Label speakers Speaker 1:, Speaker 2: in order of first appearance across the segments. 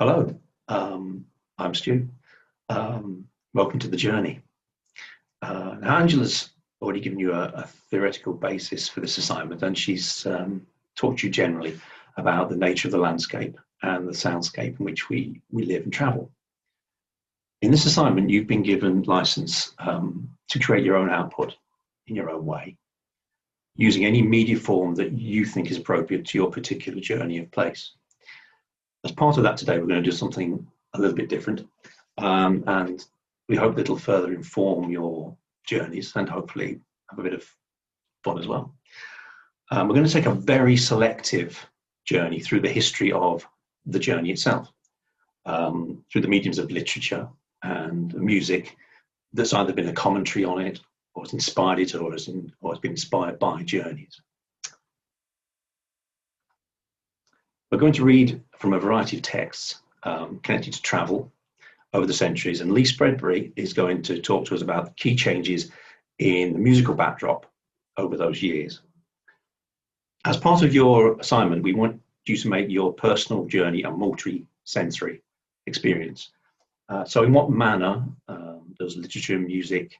Speaker 1: Hello, I'm Stu. Welcome to the journey. Now Angela's already given you a theoretical basis for this assignment, and she's talked to you generally about the nature of the landscape and the soundscape in which we live and travel. In this assignment, you've been given license to create your own output in your own way, using any media form that you think is appropriate to your particular journey of place. As part of that today, we're going to do something a little bit different, and we hope that it'll further inform your journeys and hopefully have a bit of fun as well. We're going to take a very selective journey through the history of the journey itself, through the mediums of literature and music that's either been a commentary on it, or has inspired it, or has been inspired by journeys. We're going to read from a variety of texts connected to travel over the centuries, and Lee Spreadbury is going to talk to us about the key changes in the musical backdrop over those years. As part of your assignment, we want you to make your personal journey a multi-sensory experience. So in what manner does literature and music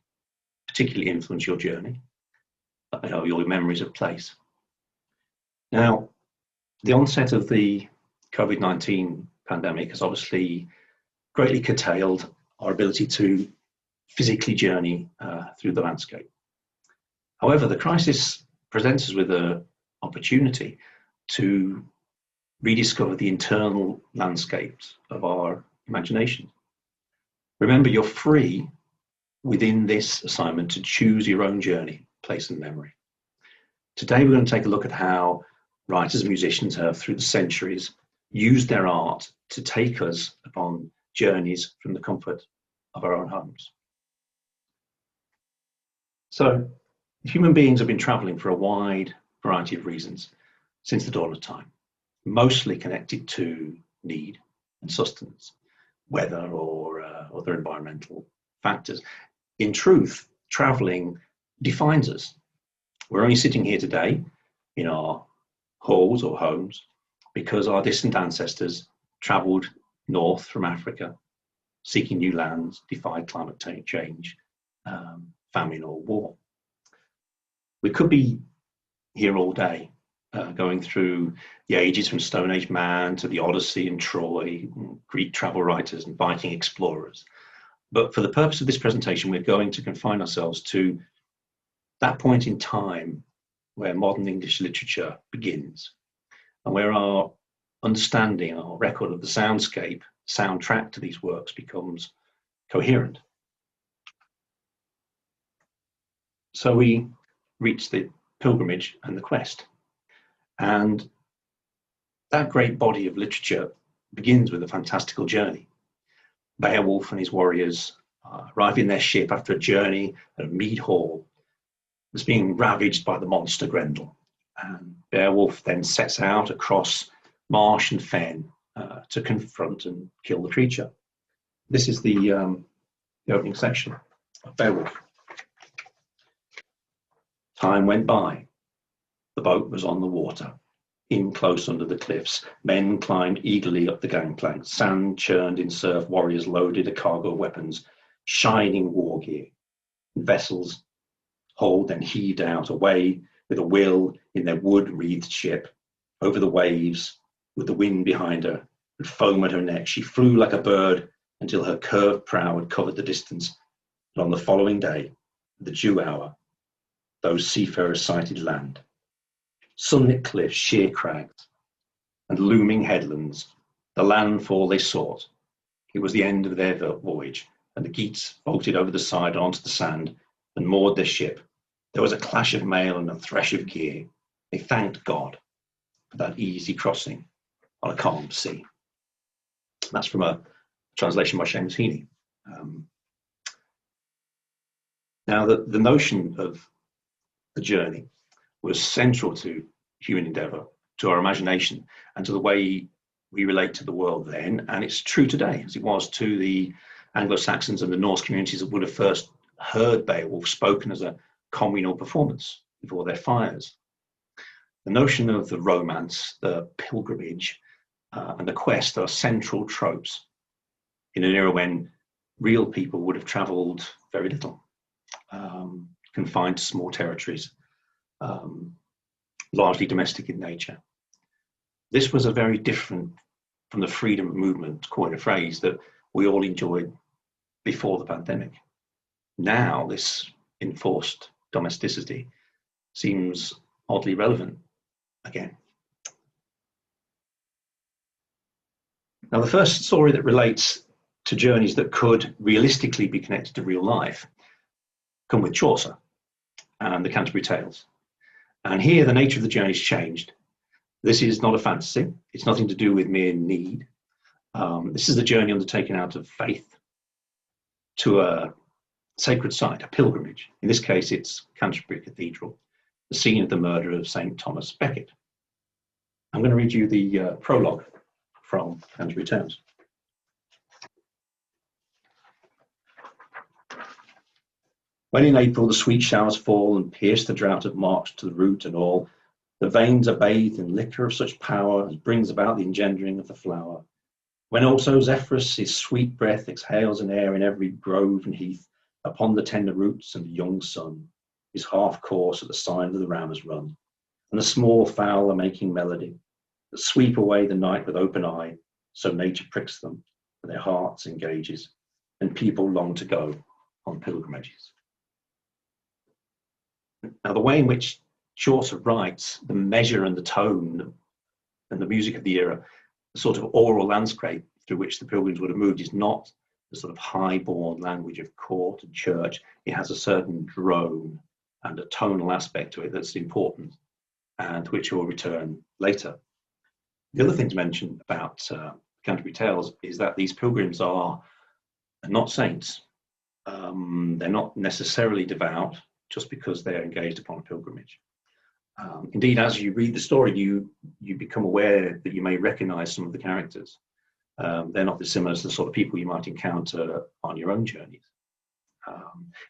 Speaker 1: particularly influence your journey, your memories of place? Now, the onset of the COVID-19 pandemic has obviously greatly curtailed our ability to physically journey through the landscape. However, the crisis presents us with an opportunity to rediscover the internal landscapes of our imagination. Remember, you're free within this assignment to choose your own journey, place, and memory. Today, we're going to take a look at how writers and musicians have, through the centuries, used their art to take us upon journeys from the comfort of our own homes. So, human beings have been traveling for a wide variety of reasons since the dawn of time, mostly connected to need and sustenance, weather or other environmental factors. In truth, traveling defines us. We're only sitting here today in our halls or homes because our distant ancestors traveled north from Africa, seeking new lands, defied climate change, famine or war. We could be here all day, going through the ages from Stone Age man to the Odyssey and Troy, Greek travel writers and Viking explorers. But for the purpose of this presentation, we're going to confine ourselves to that point in time where modern English literature begins, and where our understanding, our record of the soundscape, soundtrack to these works becomes coherent. So we reach the pilgrimage and the quest. And that great body of literature begins with a fantastical journey. Beowulf and his warriors arrive in their ship after a journey at a mead hall that's being ravaged by the monster Grendel. And Beowulf then sets out across marsh and fen to confront and kill the creature. This is the opening section of Beowulf. Time went by. The boat was on the water, in close under the cliffs. Men climbed eagerly up the gangplank. Sand churned in surf. Warriors loaded a cargo of weapons, shining war gear. Vessels hauled and heaved out, away with a will in their wood-wreathed ship. Over the waves, with the wind behind her and foam at her neck, she flew like a bird until her curved prow had covered the distance. And on the following day, the due hour, those seafarers sighted land. Sunlit cliffs, sheer crags, and looming headlands, the landfall they sought. It was the end of their voyage, and the Geats vaulted over the side onto the sand and moored their ship. There was a clash of mail and a thresh of gear. They thanked God for that easy crossing on a calm sea. That's from a translation by Seamus Heaney. Now, the notion of the journey was central to human endeavour, to our imagination, and to the way we relate to the world then, and it's true today, as it was to the Anglo-Saxons and the Norse communities that would have first heard Beowulf spoken as a communal performance before their fires. The notion of the romance, the pilgrimage, and the quest are central tropes in an era when real people would have travelled very little, confined to small territories, largely domestic in nature. This was a very different from the freedom movement, to coin a phrase, that we all enjoyed before the pandemic. Now, this enforced domesticity seems oddly relevant again. Now, the first story that relates to journeys that could realistically be connected to real life come with Chaucer and the Canterbury Tales. And here, the nature of the journey's changed. This is not a fantasy. It's nothing to do with mere need. This is a journey undertaken out of faith to a sacred site, a pilgrimage. In this case, it's Canterbury Cathedral, the scene of the murder of St. Thomas Becket. I'm going to read you the prologue from Canterbury Tales. When in April the sweet showers fall and pierce the drought of March to the root and all, the veins are bathed in liquor of such power as brings about the engendering of the flower. When also Zephyrus his sweet breath exhales an air in every grove and heath, upon the tender roots and the young sun, his half course at the sign of the ram has run, and the small fowl are making melody, that sweep away the night with open eye, so nature pricks them, and their hearts engages, and people long to go on pilgrimages. Now, the way in which Chaucer writes, the measure and the tone and the music of the era, the sort of oral landscape through which the pilgrims would have moved, is not the sort of high-born language of court and church. It has a certain drone and a tonal aspect to it that's important, and to which we'll return later. The other thing to mention about Canterbury Tales is that these pilgrims are not saints. They're not necessarily devout just because they're engaged upon a pilgrimage. Indeed, as you read the story, you become aware that you may recognize some of the characters. They're not dissimilar to the sort of people you might encounter on your own journeys,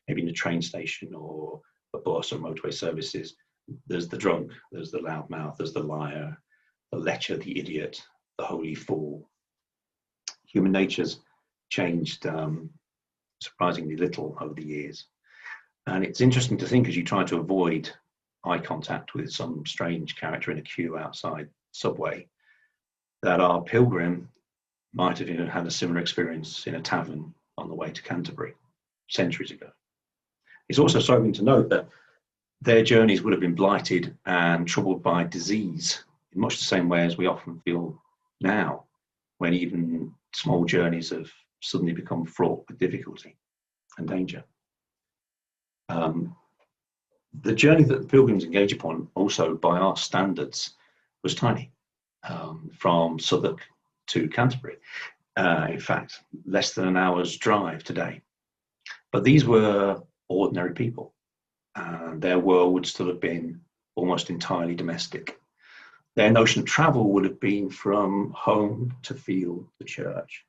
Speaker 1: maybe in a train station or a bus or motorway services. There's the drunk, there's the loudmouth, there's the liar, the lecher, the idiot, the holy fool. Human nature's changed surprisingly little over the years. And it's interesting to think, as you try to avoid eye contact with some strange character in a queue outside Subway, that our pilgrim might have had a similar experience in a tavern on the way to Canterbury centuries ago. It's also sobering to note that their journeys would have been blighted and troubled by disease in much the same way as we often feel now, when even small journeys have suddenly become fraught with difficulty and danger. The journey that the pilgrims engage upon, also by our standards, was tiny, from Southwark to Canterbury. In fact, less than an hour's drive today. But these were ordinary people, and their world would still have been almost entirely domestic. Their notion of travel would have been from home to field to church.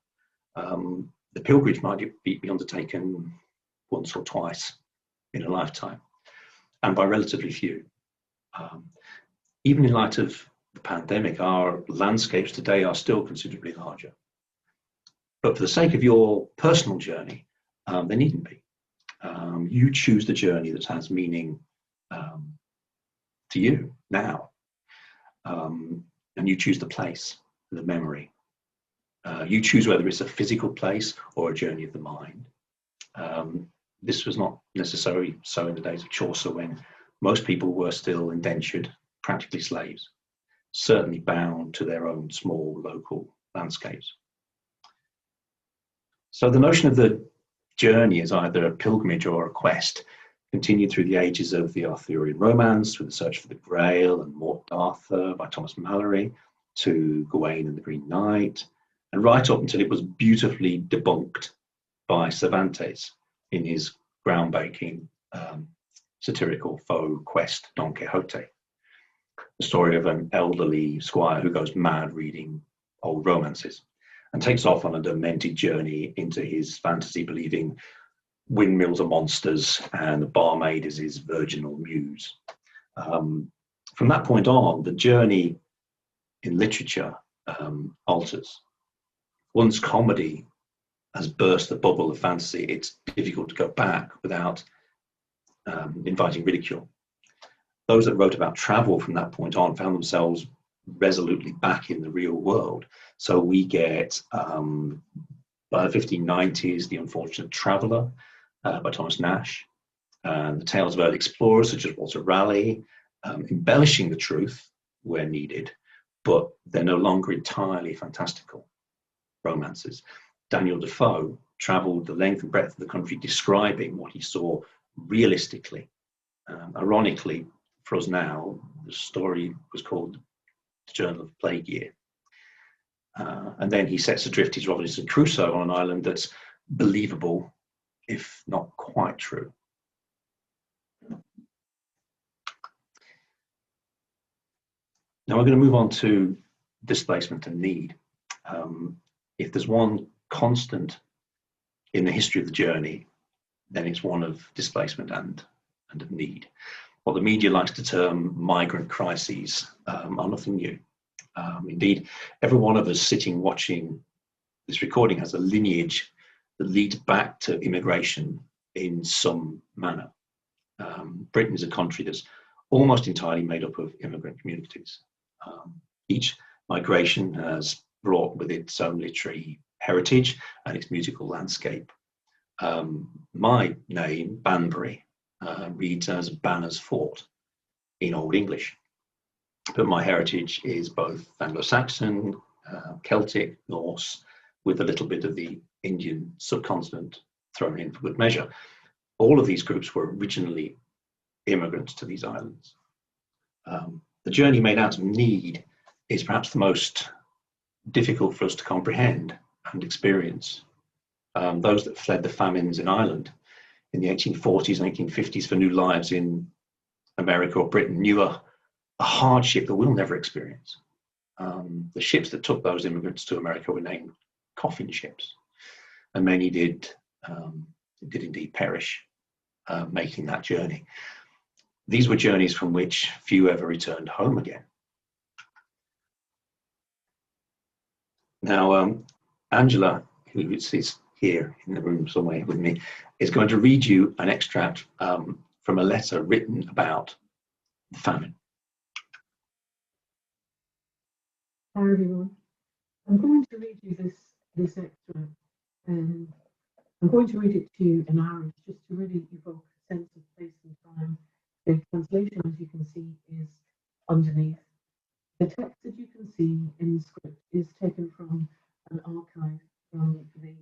Speaker 1: The pilgrimage might be undertaken once or twice in a lifetime, and by relatively few. Even in light of the pandemic, our landscapes today are still considerably larger. But for the sake of your personal journey, they needn't be. You choose the journey that has meaning to you now. And you choose the place, the memory. You choose whether it's a physical place or a journey of the mind. This was not necessarily so in the days of Chaucer, when most people were still indentured, practically slaves, certainly bound to their own small local landscapes. So the notion of the journey as either a pilgrimage or a quest continued through the ages of the Arthurian romance, with the search for the Grail and Morte d'Arthur by Thomas Malory, to Gawain and the Green Knight, and right up until it was beautifully debunked by Cervantes in his groundbreaking satirical faux quest, Don Quixote, the story of an elderly squire who goes mad reading old romances and takes off on a demented journey into his fantasy, believing windmills are monsters and the barmaid is his virginal muse. From that point on, the journey in literature alters. Once comedy has burst the bubble of fantasy, it's difficult to go back without inviting ridicule. Those that wrote about travel from that point on found themselves resolutely back in the real world. So we get, by the 1590s, The Unfortunate Traveller by Thomas Nash, and the tales of early explorers such as Walter Raleigh, embellishing the truth where needed, but they're no longer entirely fantastical romances. Daniel Defoe travelled the length and breadth of the country describing what he saw realistically. Ironically, for us now, the story was called The Journal of Plague Year. And then he sets adrift his Robinson Crusoe on an island that's believable, if not quite true. Now we're going to move on to displacement and need. If there's one constant in the history of the journey, then it's one of displacement and of need. What the media likes to term migrant crises are nothing new. Indeed, every one of us sitting watching this recording has a lineage that leads back to immigration in some manner. Britain is a country that's almost entirely made up of immigrant communities. Each migration has brought with it its own literary heritage and its musical landscape. My name, Banbury, reads as Banner's Fort in Old English, but my heritage is both Anglo-Saxon, Celtic, Norse, with a little bit of the Indian subcontinent thrown in for good measure. All of these groups were originally immigrants to these islands. The journey made out of need is perhaps the most difficult for us to comprehend and experience. Those that fled the famines in Ireland in the 1840s and 1850s for new lives in America or Britain knew a hardship that we'll never experience. The ships that took those immigrants to America were named coffin ships, and many did indeed perish making that journey. These were journeys from which few ever returned home again. Now, Angela, who is here in the room somewhere with me, is going to read you an extract from a letter written about the famine.
Speaker 2: Hi everyone. I'm going to read you this extract. I'm going to read it to you in Irish just to really evoke a sense of place and time. The translation, as you can see, is underneath. The text that you can see in the script is taken from an archive from the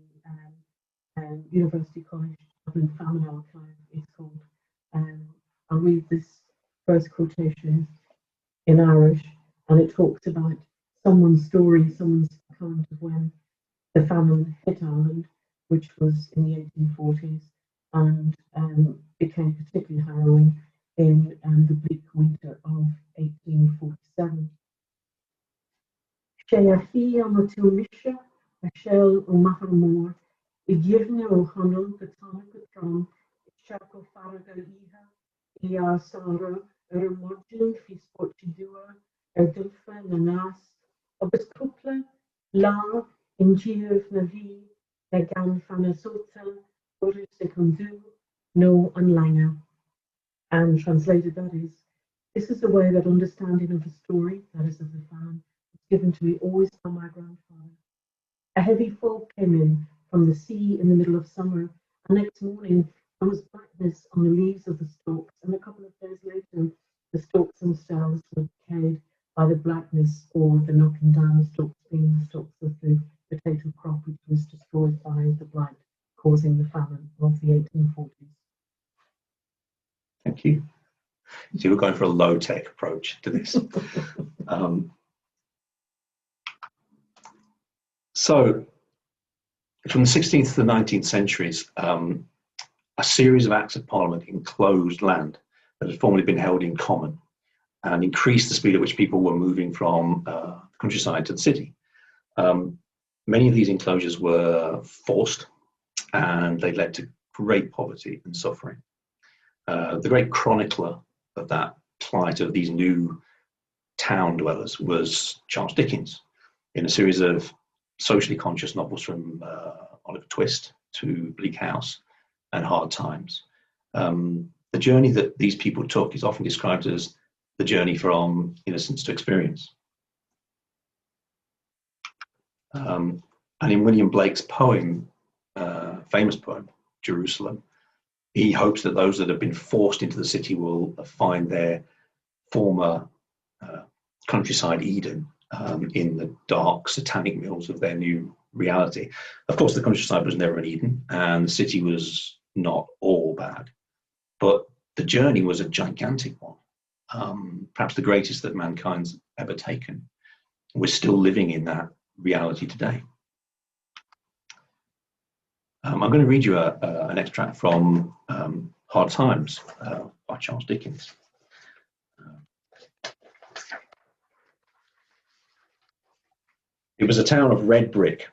Speaker 2: University College Dublin Famine Archive. It's called. I'll read this first quotation in Irish, and it talks about someone's story, someone's account of when the famine hit Ireland, which was in the 1840s, and became particularly harrowing in the bleak winter of 1847. Sé a hí am tú misise a shell ó Maharmór I ggivne ó honol go tána go trom seach ó farga iha I a Sara modulin fi sportidua dulfa na nas agus cúpla lá in díomh na bhí na gan fanna sóta oris a condu no an langa. And translated, that is, this is the way that understanding of the story, that is of the famine, was given to me always by my grandfather. A heavy fog came in from the sea in the middle of summer, and next morning there was blackness on the leaves of the stalks, and a couple of days later the stalks themselves were decayed by the blackness or the knocking down the stalks, being the stalks of the potato crop, which was destroyed by the blight, causing the famine of the 1840s.
Speaker 1: Thank you. So we're going for a low-tech approach to this. So from the 16th to the 19th centuries, a series of acts of parliament enclosed land that had formerly been held in common and increased the speed at which people were moving from the countryside to the city. Many of these enclosures were forced, and they led to great poverty and suffering. The great chronicler of that plight of these new town dwellers was Charles Dickens. in a series of socially conscious novels from Oliver Twist to Bleak House and Hard Times. The journey that these people took is often described as the journey from innocence to experience. And in William Blake's poem, famous poem, Jerusalem, he hopes that those that have been forced into the city will find their former countryside Eden in the dark satanic mills of their new reality. Of course, the countryside was never an Eden, and the city was not all bad, but the journey was a gigantic one, perhaps the greatest that mankind's ever taken. We're still living in that reality today. I'm going to read you an extract from Hard Times by Charles Dickens. It was a town of red brick,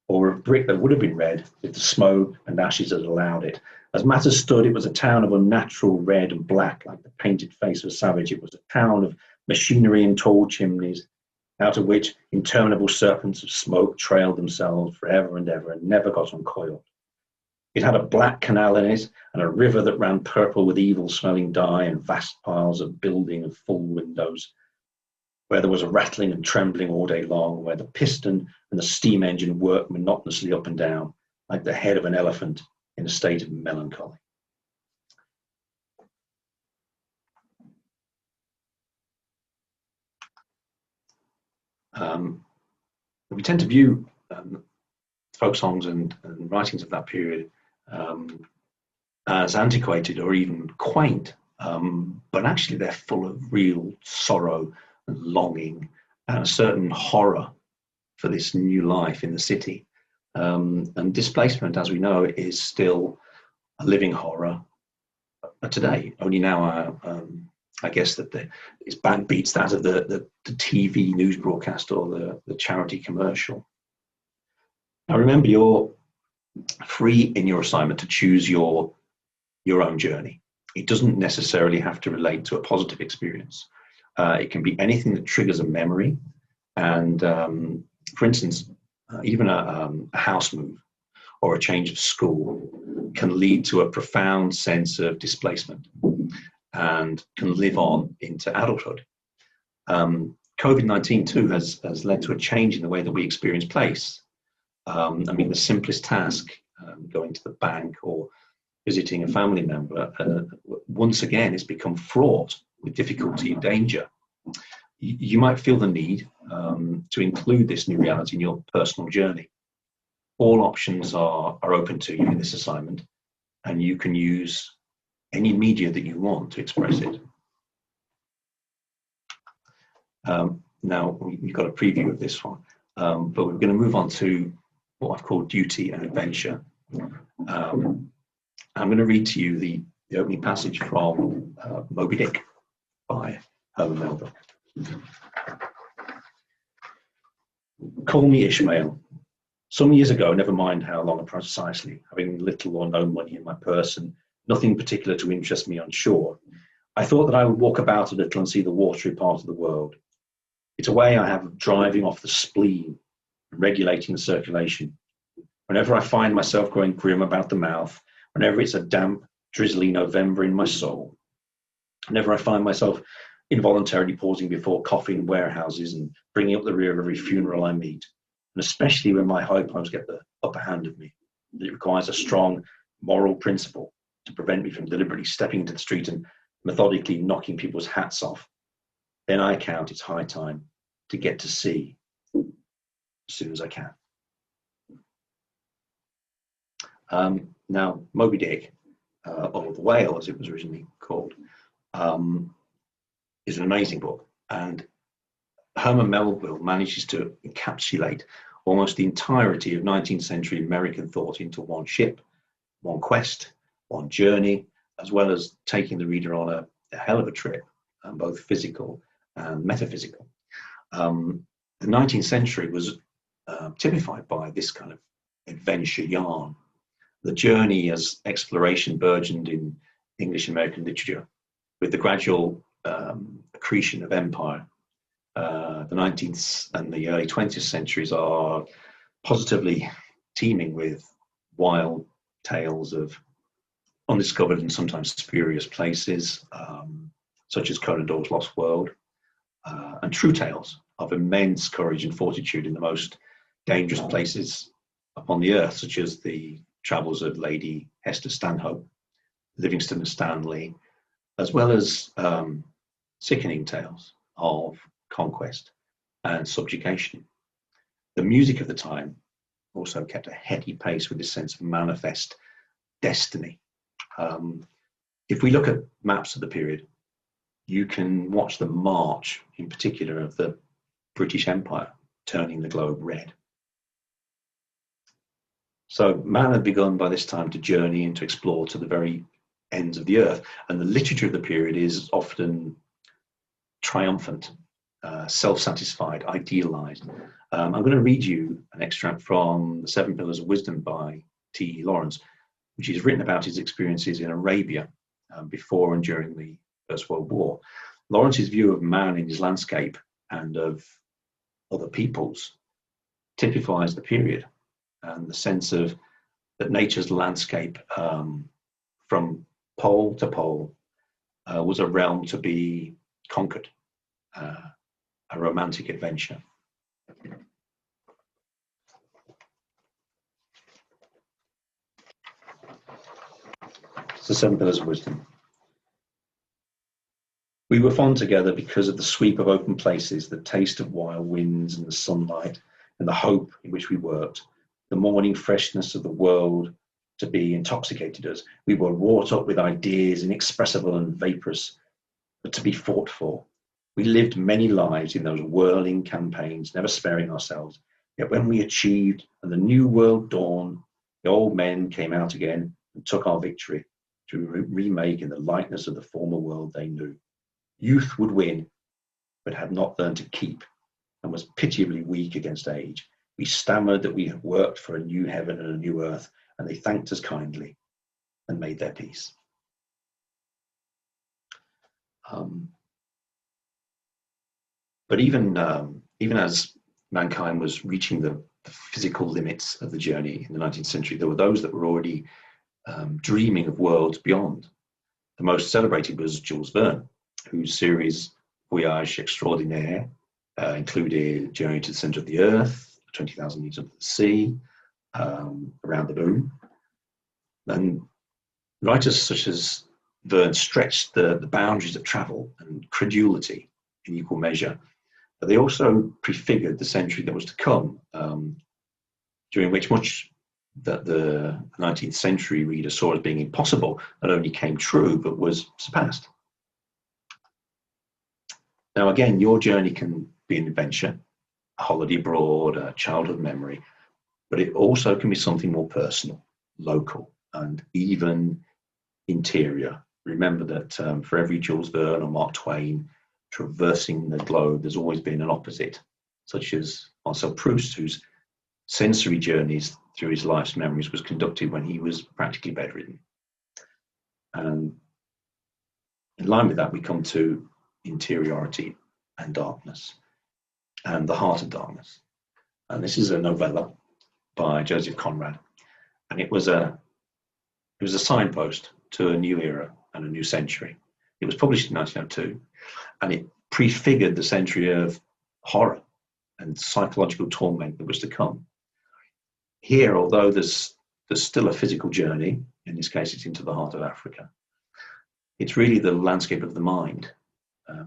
Speaker 1: or of brick that would have been red if the smoke and ashes had allowed it. As matters stood, it was a town of unnatural red and black, like the painted face of a savage. It was a town of machinery and tall chimneys, out of which interminable serpents of smoke trailed themselves forever and ever and never got uncoiled. It had a black canal in it, and a river that ran purple with evil-smelling dye, and vast piles of building and full windows, where there was a rattling and trembling all day long, where the piston and the steam engine worked monotonously up and down, like the head of an elephant in a state of melancholy. We tend to view folk songs and writings of that period as antiquated or even quaint, but actually they're full of real sorrow and longing and a certain horror for this new life in the city. And displacement, as we know, is still a living horror today. Only now, I guess that it's backbeats that of the TV news broadcast or the charity commercial. Now remember, you're free in your assignment to choose your own journey. It doesn't necessarily have to relate to a positive experience. It can be anything that triggers a memory. And for instance, even a house move or a change of school can lead to a profound sense of displacement and can live on into adulthood. COVID-19 too has led to a change in the way that we experience place. I mean, the simplest task, going to the bank or visiting a family member, once again, has become fraught with difficulty and danger. You might feel the need to include this new reality in your personal journey. All options are open to you in this assignment, and you can use any media that you want to express it. Now, we've got a preview of this one, but we're going to move on to what I've called duty and adventure. I'm going to read to you the opening passage from Moby Dick by Herman Melville. Call me Ishmael. Some years ago, never mind how long precisely, having little or no money in my purse and nothing particular to interest me on shore, I thought that I would walk about a little and see the watery part of the world. It's a way I have of driving off the spleen and regulating the circulation. Whenever I find myself growing grim about the mouth, whenever it's a damp, drizzly November in my soul, whenever I find myself involuntarily pausing before coffin warehouses and bringing up the rear of every funeral I meet, and especially when my high poems get the upper hand of me, it requires a strong moral principle to prevent me from deliberately stepping into the street and methodically knocking people's hats off. Then I count it's high time to get to sea as soon as I can. Now, Moby Dick, or The Whale as it was originally called, is an amazing book, and Herman Melville manages to encapsulate almost the entirety of 19th century American thought into one ship, one quest, one journey, as well as taking the reader on a hell of a trip, both physical and metaphysical. The 19th century was typified by this kind of adventure yarn. The journey as exploration burgeoned in English American literature with the gradual accretion of empire. The 19th and the early 20th centuries are positively teeming with wild tales of undiscovered and sometimes spurious places, such as Conan Doyle's Lost World, and true tales of immense courage and fortitude in the most dangerous places upon the earth, such as the travels of Lady Hester Stanhope, Livingstone and Stanley, as well as sickening tales of conquest and subjugation. The music of the time also kept a heady pace with this sense of manifest destiny. If we look at maps of the period, you can watch the march, in particular, of the British Empire turning the globe red. So man had begun by this time to journey and to explore to the very ends of the earth, and the literature of the period is often triumphant, self-satisfied, idealized. I'm going to read you an extract from The Seven Pillars of Wisdom by T.E. Lawrence, which is written about his experiences in Arabia before and during the First World War. Lawrence's view of man in his landscape and of other peoples typifies the period and the sense of that nature's landscape from pole to pole was a realm to be conquered, a romantic adventure. It's the Seven Pillars of Wisdom. We were fond together because of the sweep of open places, the taste of wild winds and the sunlight, and the hope in which we worked, the morning freshness of the world to be intoxicated us. We were wrought up with ideas inexpressible and vaporous, but to be fought for. We lived many lives in those whirling campaigns, never sparing ourselves. Yet when we achieved and the new world dawned, the old men came out again and took our victory to remake in the likeness of the former world they knew. Youth would win, but had not learned to keep, and was pitiably weak against age. We stammered that we had worked for a new heaven and a new earth, and they thanked us kindly and made their peace. But even as mankind was reaching the physical limits of the journey in the 19th century, there were those that were already dreaming of worlds beyond. The most celebrated was Jules Verne, whose series Voyages Extraordinaire included Journey to the Centre of the Earth, 20,000 Leagues Under the Sea, Around the Moon. And writers such as Verne stretched the boundaries of travel and credulity in equal measure, but they also prefigured the century that was to come, during which much that the 19th century reader saw as being impossible not only came true, but was surpassed. Now, again, your journey can be an adventure, a holiday abroad, a childhood memory, but it also can be something more personal, local, and even interior. Remember that for every Jules Verne or Mark Twain traversing the globe, there's always been an opposite, such as Marcel Proust, whose sensory journeys through his life's memories was conducted when he was practically bedridden. And in line with that, we come to interiority and darkness, and the heart of darkness. And this is a novella by Joseph Conrad, and it was a signpost to a new era and a new century. It was published in 1902, and it prefigured the century of horror and psychological torment that was to come. Here, although there's still a physical journey, in this case it's into the heart of Africa, it's really the landscape of the mind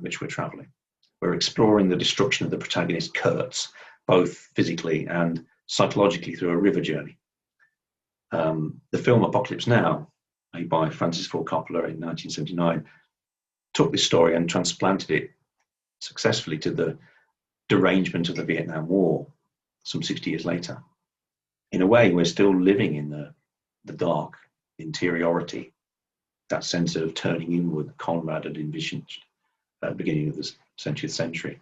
Speaker 1: which we're traveling. We're exploring the destruction of the protagonist Kurtz, both physically and psychologically, through a river journey. The film Apocalypse Now, made by Francis Ford Coppola in 1979, took this story and transplanted it successfully to the derangement of the Vietnam War some 60 years later. In a way, we're still living in the dark interiority, that sense of turning inward that Conrad had envisioned at the beginning of the 20th century.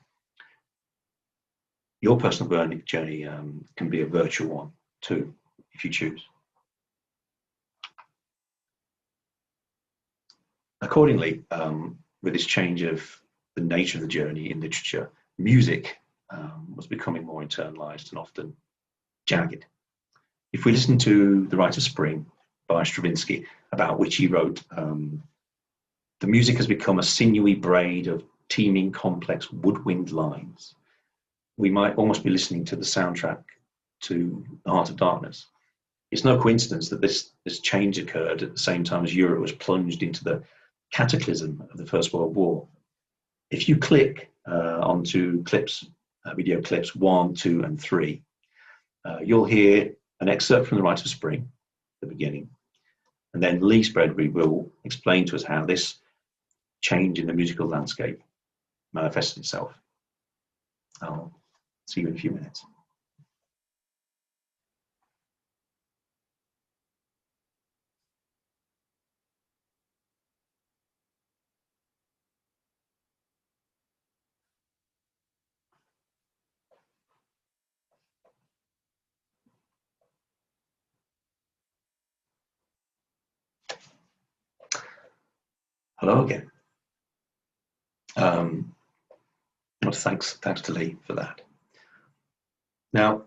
Speaker 1: Your personal journey can be a virtual one too, if you choose. Accordingly, with this change of the nature of the journey in literature, music was becoming more internalized and often jagged. If we listen to The Rite of Spring by Stravinsky, about which he wrote, the music has become a sinewy braid of teeming, complex woodwind lines. We might almost be listening to the soundtrack to The Heart of Darkness. It's no coincidence that this change occurred at the same time as Europe was plunged into the cataclysm of the First World War. If you click onto video clips 1, 2, and 3, you'll hear an excerpt from The Rite of Spring, the beginning, and then Lee Spreadbury will explain to us how this change in the musical landscape manifested itself. I'll see you in a few minutes. Hello again. Well, thanks to Lee for that. Now,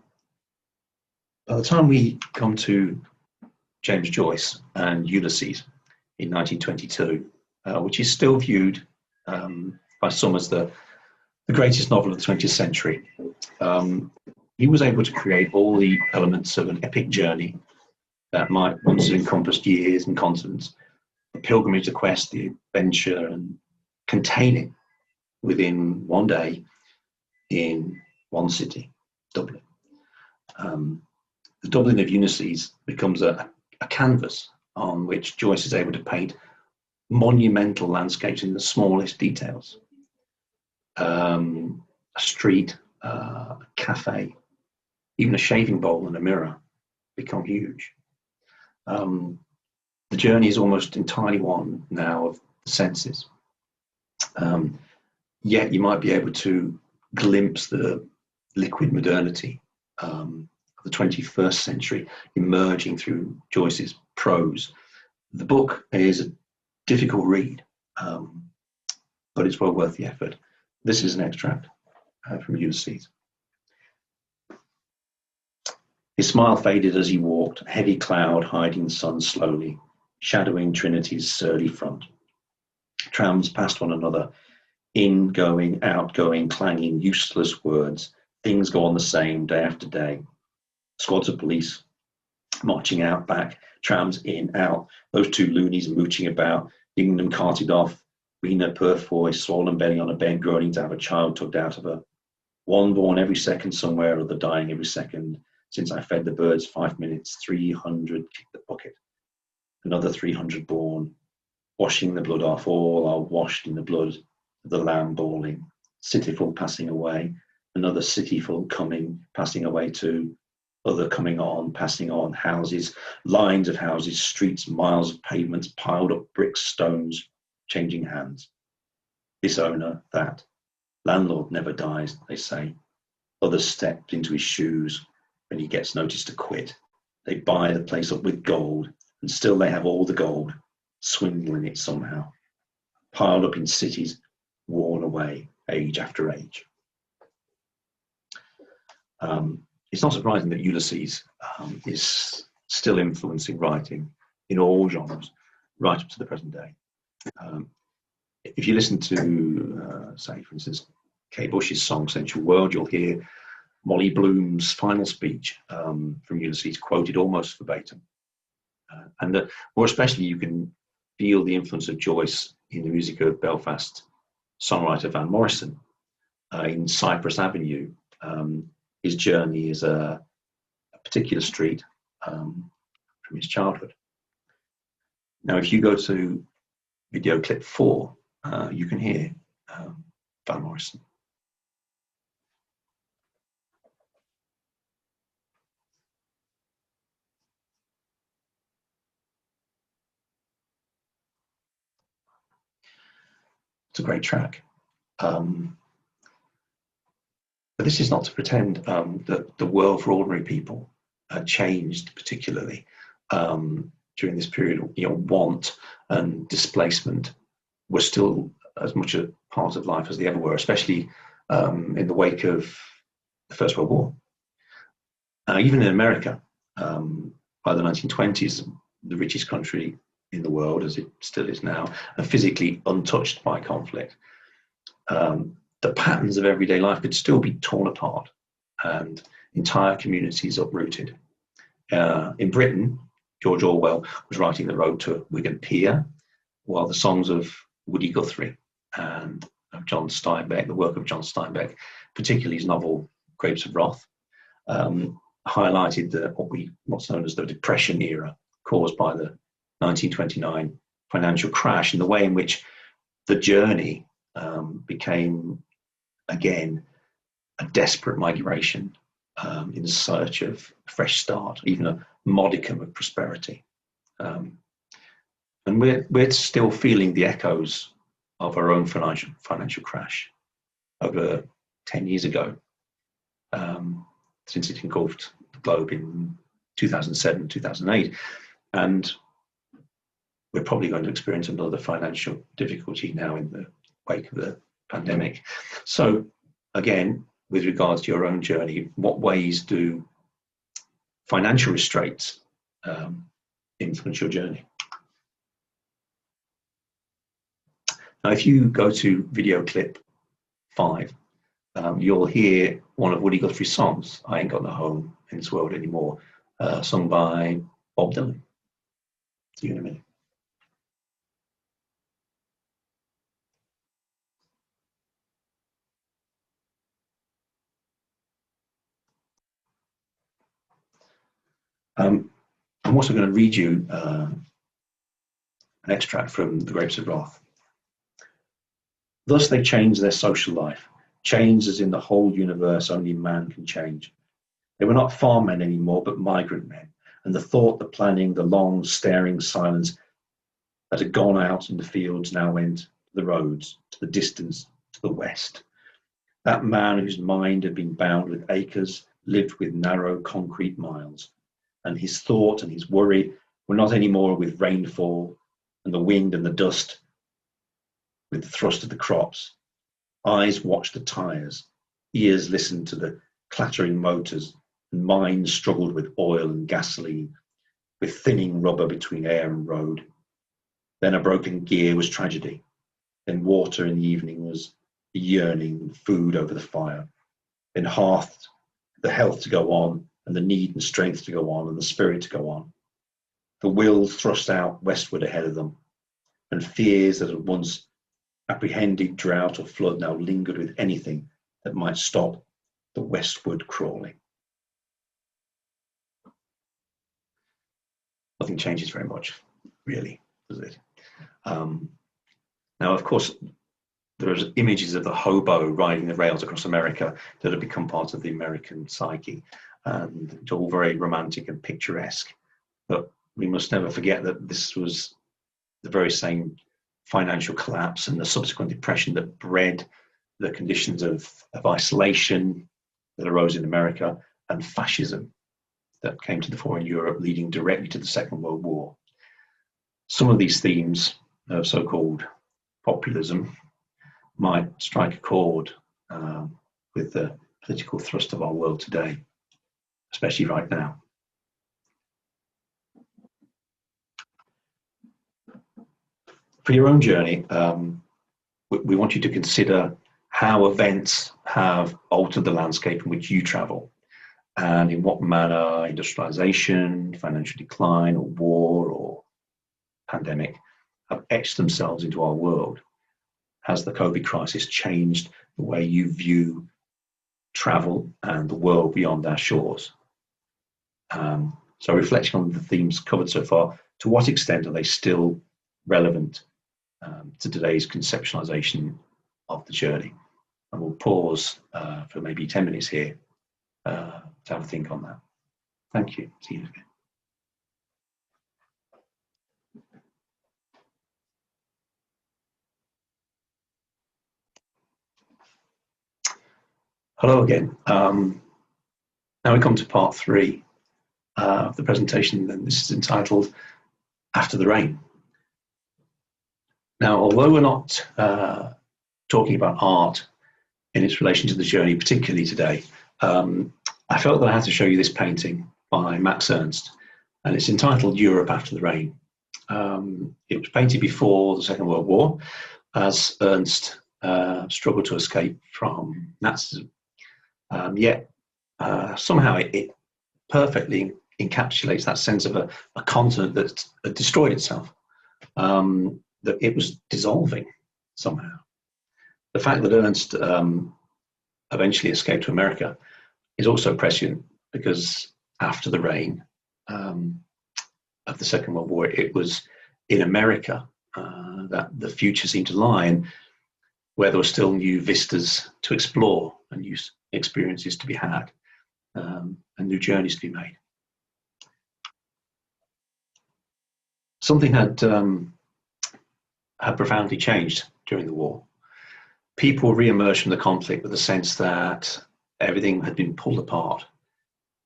Speaker 1: by the time we come to James Joyce and Ulysses in 1922, which is still viewed by some as the greatest novel of the 20th century, he was able to create all the elements of an epic journey that might once have encompassed years and continents, the pilgrimage, the quest, the adventure, and contain it within one day in one city, Dublin. The Dublin of Ulysses becomes a canvas on which Joyce is able to paint monumental landscapes in the smallest details. A street, a cafe, even a shaving bowl and a mirror become huge. The journey is almost entirely one now of the senses. Yet you might be able to glimpse the liquid modernity of the 21st century emerging through Joyce's prose. The book is a difficult read, but it's well worth the effort. This is an extract from Ulysses. His smile faded as he walked, a heavy cloud hiding the sun slowly, shadowing Trinity's surly front. Trams passed one another, in-going, outgoing, clanging, useless words. Things go on the same day after day. Squads of police marching out, back, trams in, out, those two loonies mooching about, Dingham carted off, Rena Purfoy, swollen belly on a bed, groaning to have a child tugged out of her. One born every second somewhere or other, dying every second. Since I fed the birds 5 minutes, 300 kicked the bucket. Another 300 born, washing the blood off, all are washed in the blood of the lamb bawling. Cityful passing away, another cityful coming, passing away too. Other coming on, passing on, houses, lines of houses, streets, miles of pavements, piled up bricks, stones, changing hands. This owner, that. Landlord never dies, they say. Others stepped into his shoes when he gets notice to quit. They buy the place up with gold, and still they have all the gold, swindling it somehow. Piled up in cities, worn away, age after age. It's not surprising that Ulysses is still influencing writing in all genres, right up to the present day. If you listen to, say, for instance, Kate Bush's song Sensual World, you'll hear Molly Bloom's final speech from Ulysses quoted almost verbatim. And more especially, you can feel the influence of Joyce in the music of Belfast songwriter Van Morrison in Cypress Avenue. His journey is a particular street from his childhood. Now, if you go to video clip 4, you can hear Van Morrison. It's a great track. But this is not to pretend that the world for ordinary people changed particularly during this period. Want and displacement were still as much a part of life as they ever were, especially in the wake of the First World War. Even in America, by the 1920s, the richest country in the world, as it still is now, and physically untouched by conflict, the patterns of everyday life could still be torn apart and entire communities uprooted. In Britain, George Orwell was writing The Road to Wigan Pier, while the songs of Woody Guthrie and of John Steinbeck, the work of John Steinbeck, particularly his novel Grapes of Wrath, highlighted what's known as the Depression era, caused by the 1929 financial crash, and the way in which the journey became, again, a desperate migration in search of a fresh start, even a modicum of prosperity. And we're still feeling the echoes of our own financial crash over 10 years ago, since it engulfed the globe in 2007, 2008. And we're probably going to experience another financial difficulty now in the wake of the pandemic. So again, with regards to your own journey, what ways do financial restraints influence your journey? Now, if you go to video clip 5, you'll hear one of Woody Guthrie's songs, I Ain't Got No Home in This World Anymore, sung by Bob Dylan. See you in a minute. I'm also going to read you an extract from The Grapes of Wrath. Thus they changed their social life, changed as in the whole universe only man can change. They were not farm men anymore, but migrant men, and the thought, the planning, the long staring silence that had gone out in the fields now went to the roads, to the distance, to the west. That man whose mind had been bound with acres lived with narrow concrete miles, and his thought and his worry were not anymore with rainfall and the wind and the dust, with the thrust of the crops. Eyes watched the tires, ears listened to the clattering motors, and minds struggled with oil and gasoline, with thinning rubber between air and road. Then a broken gear was tragedy. Then water in the evening was a yearning, food over the fire. Then the health to go on, and the need and strength to go on, and the spirit to go on. The will thrust out westward ahead of them, and fears that had once apprehended drought or flood now lingered with anything that might stop the westward crawling. Nothing changes very much, really, does it? Now, of course, there's images of the hobo riding the rails across America that have become part of the American psyche, and it's all very romantic and picturesque. But we must never forget that this was the very same financial collapse and the subsequent depression that bred the conditions of isolation that arose in America and fascism that came to the fore in Europe, leading directly to the Second World War. Some of these themes of so-called populism might strike a chord with the political thrust of our world today, especially right now. For your own journey, we want you to consider how events have altered the landscape in which you travel, and in what manner industrialization, financial decline, or war, or pandemic have etched themselves into our world. Has the COVID crisis changed the way you view travel and the world beyond our shores? So reflecting on the themes covered so far, to what extent are they still relevant to today's conceptualization of the journey? And we'll pause for maybe 10 minutes here to have a think on that. Thank you. See you again. Hello again. Now we come to part 3 of the presentation, and this is entitled After the Rain. Now, although we're not talking about art in its relation to the journey, particularly today. I felt that I had to show you this painting by Max Ernst, and it's entitled Europe After the Rain. It was painted before the Second World War, as Ernst struggled to escape from Nazism. Yet somehow it perfectly encapsulates that sense of a continent that had destroyed itself, that it was dissolving somehow. The fact that Ernst eventually escaped to America is also prescient, because after the rain of the Second World War, it was in America that the future seemed to lie, and where there were still new vistas to explore and new experiences to be had, and new journeys to be made. Something had profoundly changed during the war. People re-emerged from the conflict with the sense that everything had been pulled apart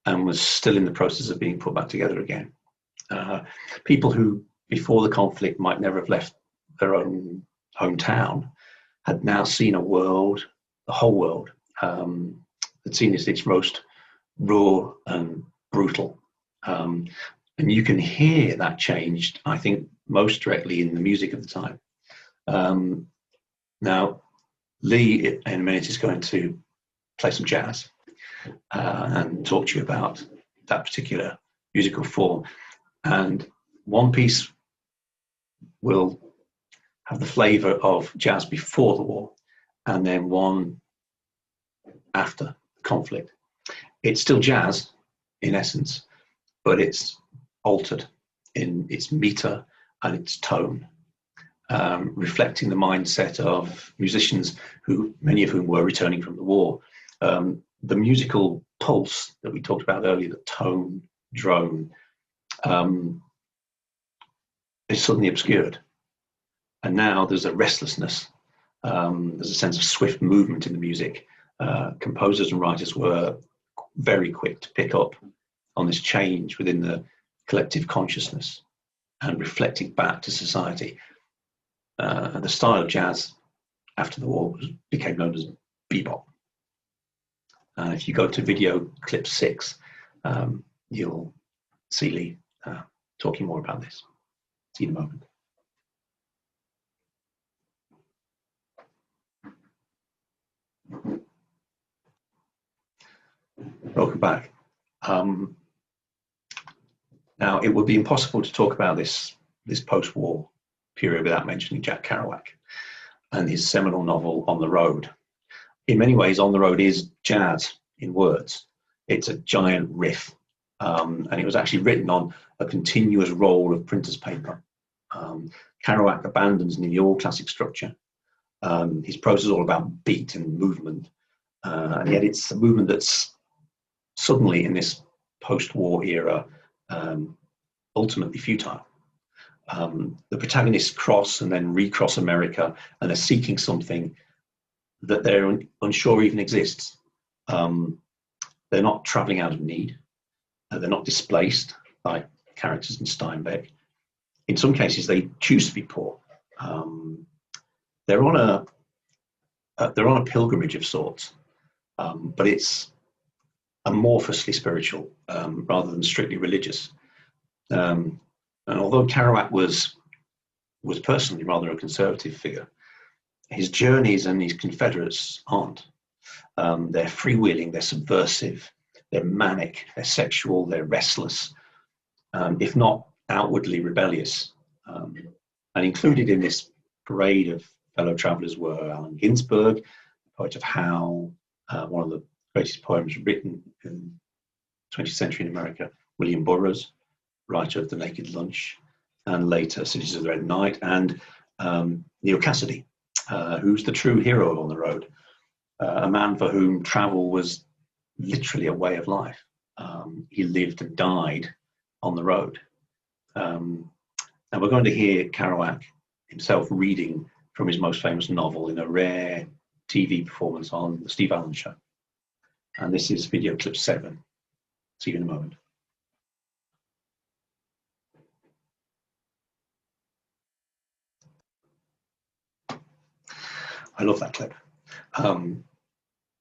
Speaker 1: and was still in the process of being put back together again. People who, before the conflict, might never have left their own hometown, had now seen a world, the whole world, had seen its most raw and brutal. And you can hear that change, I think, most directly in the music of the time. Now, Lee, in a minute, is going to play some jazz and talk to you about that particular musical form. And one piece will have the flavour of jazz before the war, and then one after the conflict. It's still jazz in essence, but it's altered in its meter and its tone, reflecting the mindset of musicians who, many of whom were returning from the war. The musical pulse that we talked about earlier, the tone, drone, is suddenly obscured. And now there's a restlessness, there's a sense of swift movement in the music. Composers and writers were very quick to pick up on this change within the collective consciousness and reflect it back to society. The style of jazz after the war became known as be-bop. If you go to video clip 6, you'll see Lee talking more about this. See you in a moment. Welcome back. Now, it would be impossible to talk about this post-war period without mentioning Jack Kerouac and his seminal novel On the Road. In many ways, On the Road is jazz in words. It's a giant riff, and it was actually written on a continuous roll of printer's paper. Kerouac abandons nearly all classic structure. His prose is all about beat and movement, and yet it's a movement that's suddenly, in this post-war era, ultimately futile. The protagonists cross and then recross America, and are seeking something that they're unsure even exists. They're not traveling out of need. They're not displaced like characters in Steinbeck. In some cases, they choose to be poor. They're on a pilgrimage of sorts, but it's amorphously spiritual rather than strictly religious. And although Kerouac was personally rather a conservative figure, his journeys and his confederates aren't. They're freewheeling, they're subversive, they're manic, they're sexual, they're restless, if not outwardly rebellious. And included in this parade of fellow travellers were Allen Ginsberg, the poet of Howl, one of the greatest poems written in 20th century in America, William Burroughs, writer of The Naked Lunch, and later Cities of the Red Night, and Neil Cassidy, who's the true hero On the Road, a man for whom travel was literally a way of life. He lived and died on the road. And we're going to hear Kerouac himself reading from his most famous novel in a rare TV performance on The Steve Allen Show. And this is video clip 7. See you in a moment. I love that clip.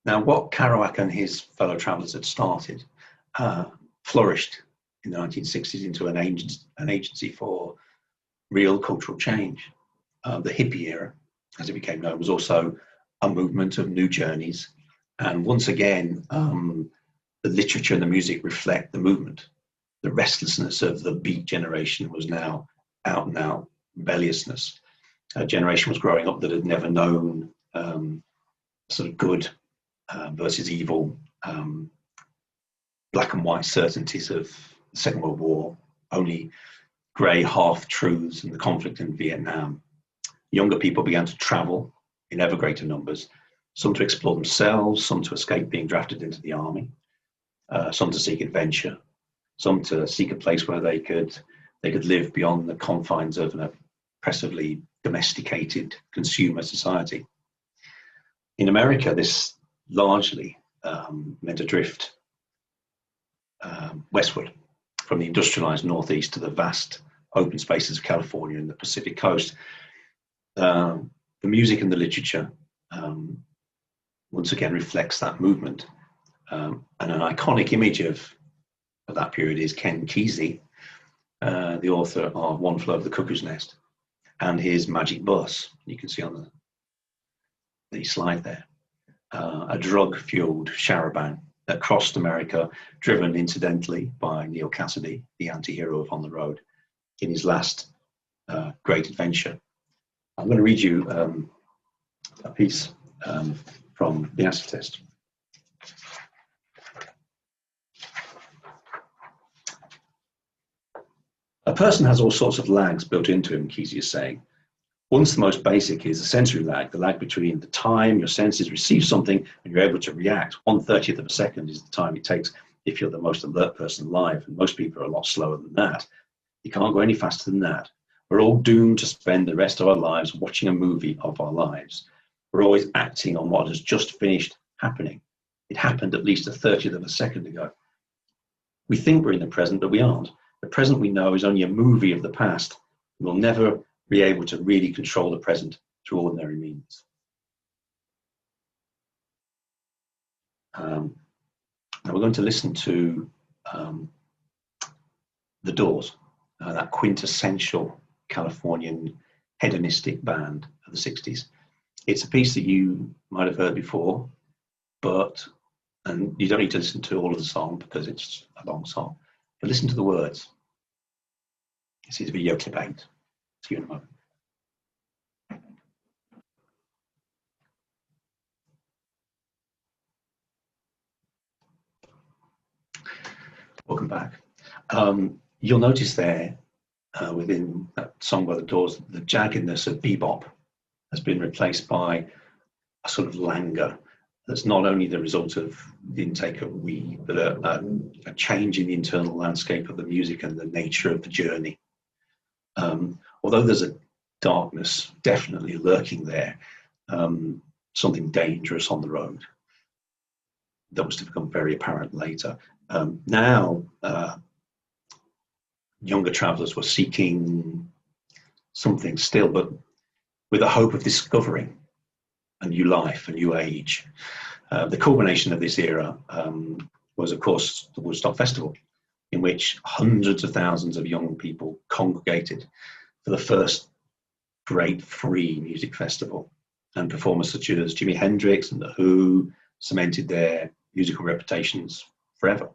Speaker 1: Now, what Kerouac and his fellow travellers had started flourished in the 1960s into an agency for real cultural change. The hippie era, as it became known, was also a movement of new journeys. And once again, the literature and the music reflect the movement. The restlessness of the beat generation was now out and out rebelliousness. A generation was growing up that had never known sort of good versus evil, black and white certainties of the Second World War, only grey half-truths and the conflict in Vietnam. Younger people began to travel in ever greater numbers, some to explore themselves, some to escape being drafted into the army, some to seek adventure, some to seek a place where they could live beyond the confines of an oppressively domesticated consumer society. In America, this largely meant a drift westward from the industrialized Northeast to the vast open spaces of California and the Pacific coast. The music and the literature once again reflects that movement. And an iconic image of that period is Ken Kesey, the author of One Flew Over the Cuckoo's Nest, and his Magic Bus. You can see on the slide there. A drug-fueled charabanc that crossed America, driven incidentally by Neil Cassidy, the anti-hero of On the Road, in his last great adventure. I'm going to read you a piece from the acid test. A person has all sorts of lags built into him, Kesey is saying. Once the most basic is the sensory lag, the lag between the time your senses receive something and you're able to react. 1/30th of a second is the time it takes if you're the most alert person alive, and most people are a lot slower than that. You can't go any faster than that. We're all doomed to spend the rest of our lives watching a movie of our lives. We're always acting on what has just finished happening. It happened at least 1/30th of a second ago. We think we're in the present, but we aren't. The present we know is only a movie of the past. We'll never be able to really control the present through ordinary means. Now we're going to listen to The Doors, that quintessential Californian hedonistic band of the 60s. It's a piece that you might have heard before, and you don't need to listen to all of the song because it's a long song, but listen to the words. This is video clip 8. See you in a moment. Welcome back. You'll notice there, within that song by The Doors, the jaggedness of bebop has been replaced by a sort of languor that's not only the result of the intake of weed, but a change in the internal landscape of the music and the nature of the journey. Although there's a darkness definitely lurking there, something dangerous on the road that was to become very apparent later. Now, younger travellers were seeking something still, but with a hope of discovering a new life, a new age. The culmination of this era was, of course, the Woodstock Festival, in which hundreds of thousands of young people congregated for the first great free music festival. And performers such as Jimi Hendrix and The Who cemented their musical reputations forever.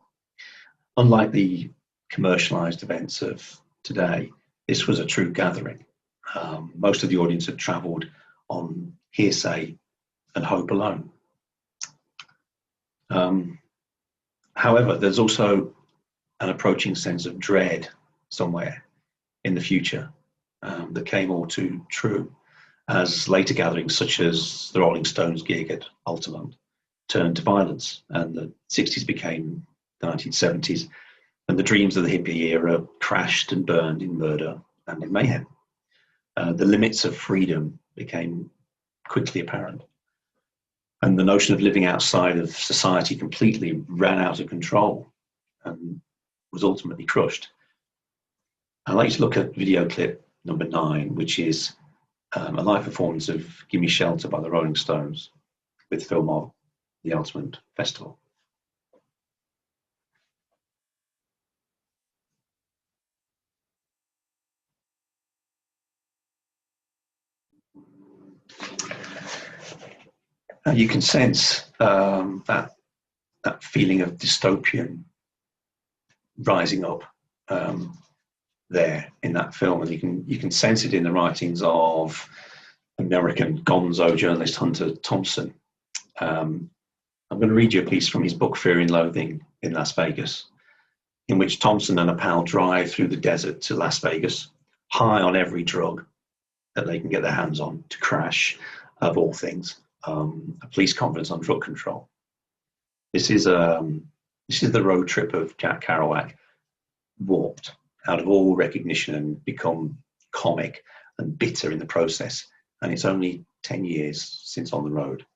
Speaker 1: Unlike the commercialized events of today, this was a true gathering. Most of the audience had traveled on hearsay and hope alone. However, there's also an approaching sense of dread somewhere in the future that came all too true, as later gatherings such as the Rolling Stones gig at Altamont turned to violence, and the 60s became the 1970s, and the dreams of the hippie era crashed and burned in murder and in mayhem. The limits of freedom became quickly apparent, and the notion of living outside of society completely ran out of control and was ultimately crushed. I'd like to look at video clip number 9, which is a live performance of Gimme Shelter by the Rolling Stones with Phil Marvel. the ultimate festival. And you can sense that feeling of dystopian rising up there in that film, and you can sense it in the writings of American gonzo journalist Hunter Thompson. I'm going to read you a piece from his book Fear and Loathing in Las Vegas, in which Thompson and a pal drive through the desert to Las Vegas, high on every drug that they can get their hands on, to crash, of all things, a police conference on drug control. This is the road trip of Jack Kerouac, warped out of all recognition and become comic and bitter in the process. And it's only 10 years since On the Road.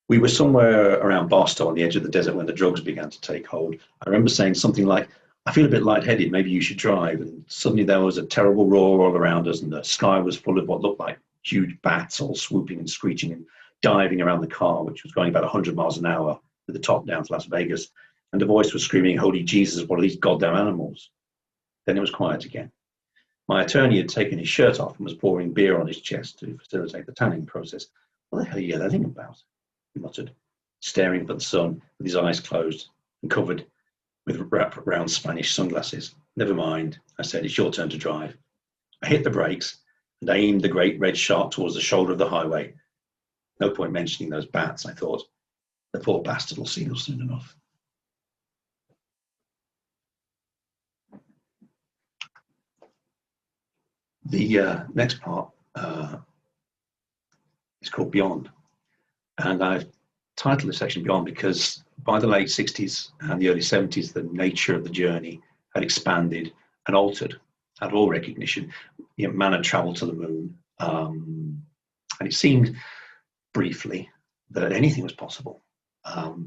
Speaker 1: We were somewhere around Barstow on the edge of the desert when the drugs began to take hold. I remember saying something like, I feel a bit lightheaded, maybe you should drive. And suddenly there was a terrible roar all around us, and the sky was full of what looked like huge bats all swooping and screeching and diving around the car, which was going about 100 miles an hour with the top down to Las Vegas. And a voice was screaming, holy Jesus, what are these goddamn animals? Then it was quiet again. My attorney had taken his shirt off and was pouring beer on his chest to facilitate the tanning process. What the hell are you yelling about? He muttered, staring up at the sun with his eyes closed and covered with wrap-around Spanish sunglasses. Never mind, I said, it's your turn to drive. I hit the brakes and aimed the great red shark towards the shoulder of the highway. No point mentioning those bats, I thought. The poor bastard will see us soon enough. The next part is called Beyond. And I've titled this section Beyond because by the late 60s and the early 70s, the nature of the journey had expanded and altered out of all recognition. You know, man had traveled to the moon, and it seemed briefly that anything was possible.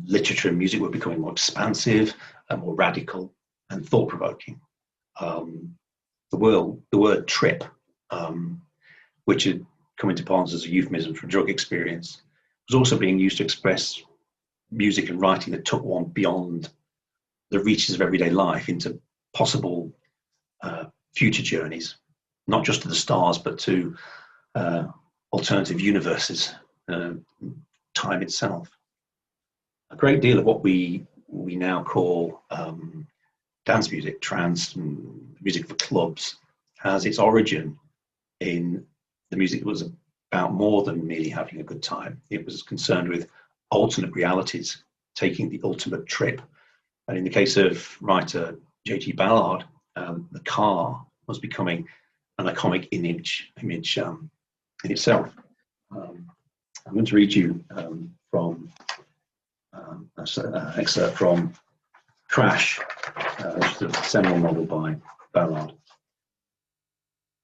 Speaker 1: Literature and music were becoming more expansive and more radical and thought-provoking. The word trip, which had come into parlance as a euphemism for drug experience, was also being used to express music and writing that took one beyond the reaches of everyday life into possible future journeys, not just to the stars, but to alternative universes, time itself. A great deal of what we now call dance music, trance, music for clubs, has its origin in the music that was about more than merely having a good time. It was concerned with alternate realities, taking the ultimate trip. And in the case of writer J.G. Ballard, the car was becoming an iconic image in itself. I'm going to read you from an excerpt from Crash, which is a seminal novel by Ballard.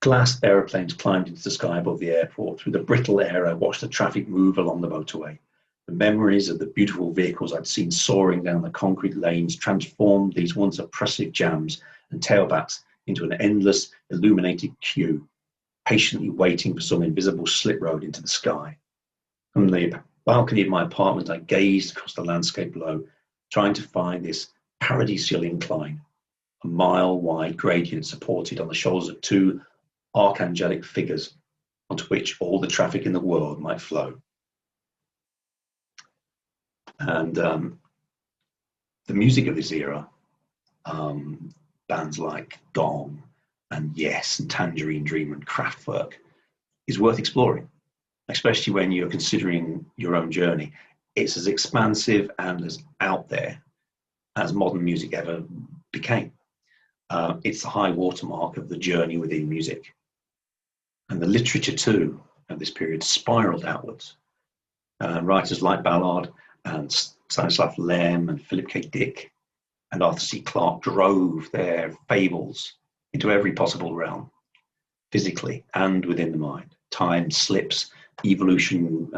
Speaker 1: Glass aeroplanes climbed into the sky above the airport. Through the brittle air, I watched the traffic move along the motorway. The memories of the beautiful vehicles I'd seen soaring down the concrete lanes transformed these once oppressive jams and tailbacks into an endless, illuminated queue, patiently waiting for some invisible slip road into the sky. From the balcony of my apartment, I gazed across the landscape below, trying to find this paradisial incline, a mile-wide gradient supported on the shoulders of two archangelic figures onto which all the traffic in the world might flow. And the music of this era, bands like Gong and Yes and Tangerine Dream and Kraftwerk, is worth exploring, especially when you're considering your own journey. It's as expansive and as out there as modern music ever became. It's the high watermark of the journey within music. And the literature too of this period spiraled outwards. Writers like Ballard and Stanislav Lem and Philip K. Dick and Arthur C. Clarke drove their fables into every possible realm, physically and within the mind. Time slips, evolution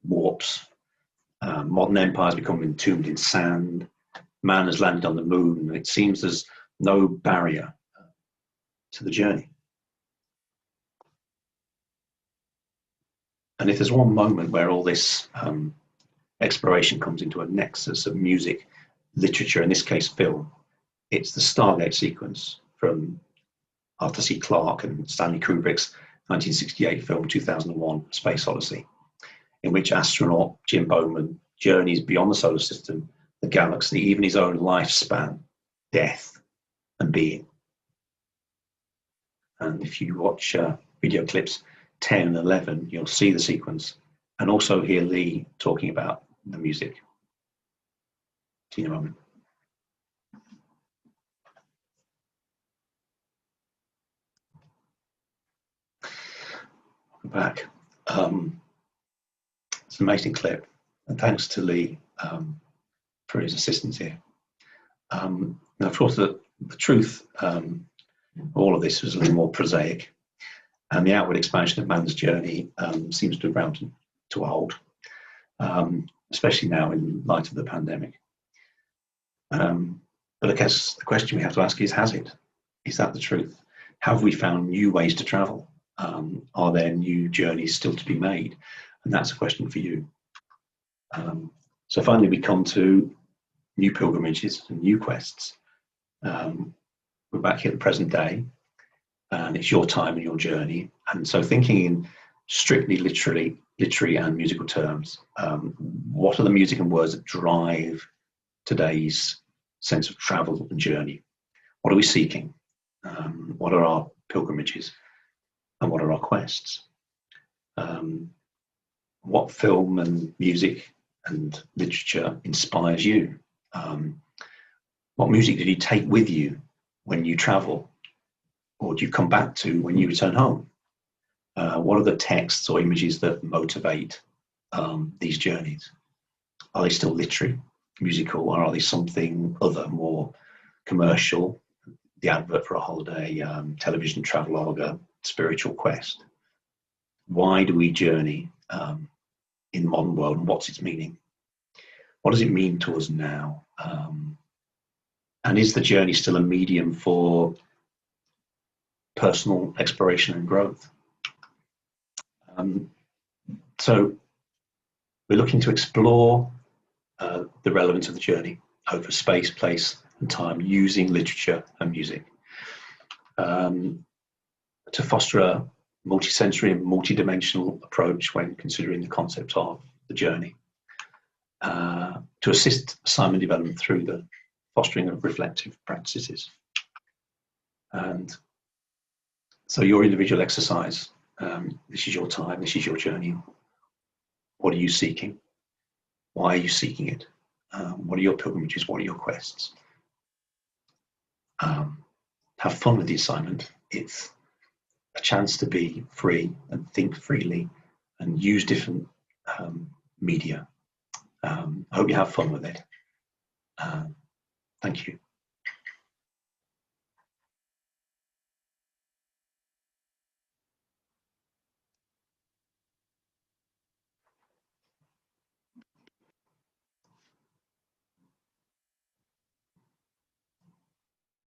Speaker 1: warps, modern empires become entombed in sand, man has landed on the moon, and it seems there's no barrier to the journey. And if there's one moment where all this exploration comes into a nexus of music, literature, in this case film, it's the Stargate sequence from Arthur C. Clarke and Stanley Kubrick's 1968 film 2001: Space Odyssey, in which astronaut Jim Bowman journeys beyond the solar system, the galaxy, even his own lifespan, death, and being. And if you watch video clips 10 and 11, you'll see the sequence and also hear Lee talking about the music. See you in a moment. Back. It's an amazing clip, and thanks to Lee for his assistance here. Now, of course, the truth of all of this was a little more prosaic, and the outward expansion of man's journey seems to have ground to a halt, especially now in light of the pandemic. But I guess the question we have to ask is, has it? Is that the truth? Have we found new ways to travel? Are there new journeys still to be made? And that's a question for you. So finally, we come to new pilgrimages and new quests. We're back here at the present day, and it's your time and your journey. And so thinking in strictly literary and musical terms, what are the music and words that drive today's sense of travel and journey? What are we seeking? What are our pilgrimages? And what are our quests? What film and music and literature inspires you? What music did you take with you when you travel? Or do you come back to when you return home? What are the texts or images that motivate these journeys? Are they still literary, musical, or are they something other, more commercial? The advert for a holiday, television travelogue, a spiritual quest. Why do we journey in the modern world, and what's its meaning? What does it mean to us now? And is the journey still a medium for personal exploration and growth? So we're looking to explore the relevance of the journey over space, place, and time using literature and music to foster a multi-sensory and multi-dimensional approach when considering the concept of the journey, to assist assignment development through the fostering of reflective practices. And so your individual exercise, this is your time, this is your journey. What are you seeking? Why are you seeking it? What are your pilgrimages? What are your quests? Have fun with the assignment. It's a chance to be free and think freely and use different media. I hope you have fun with it. Thank you.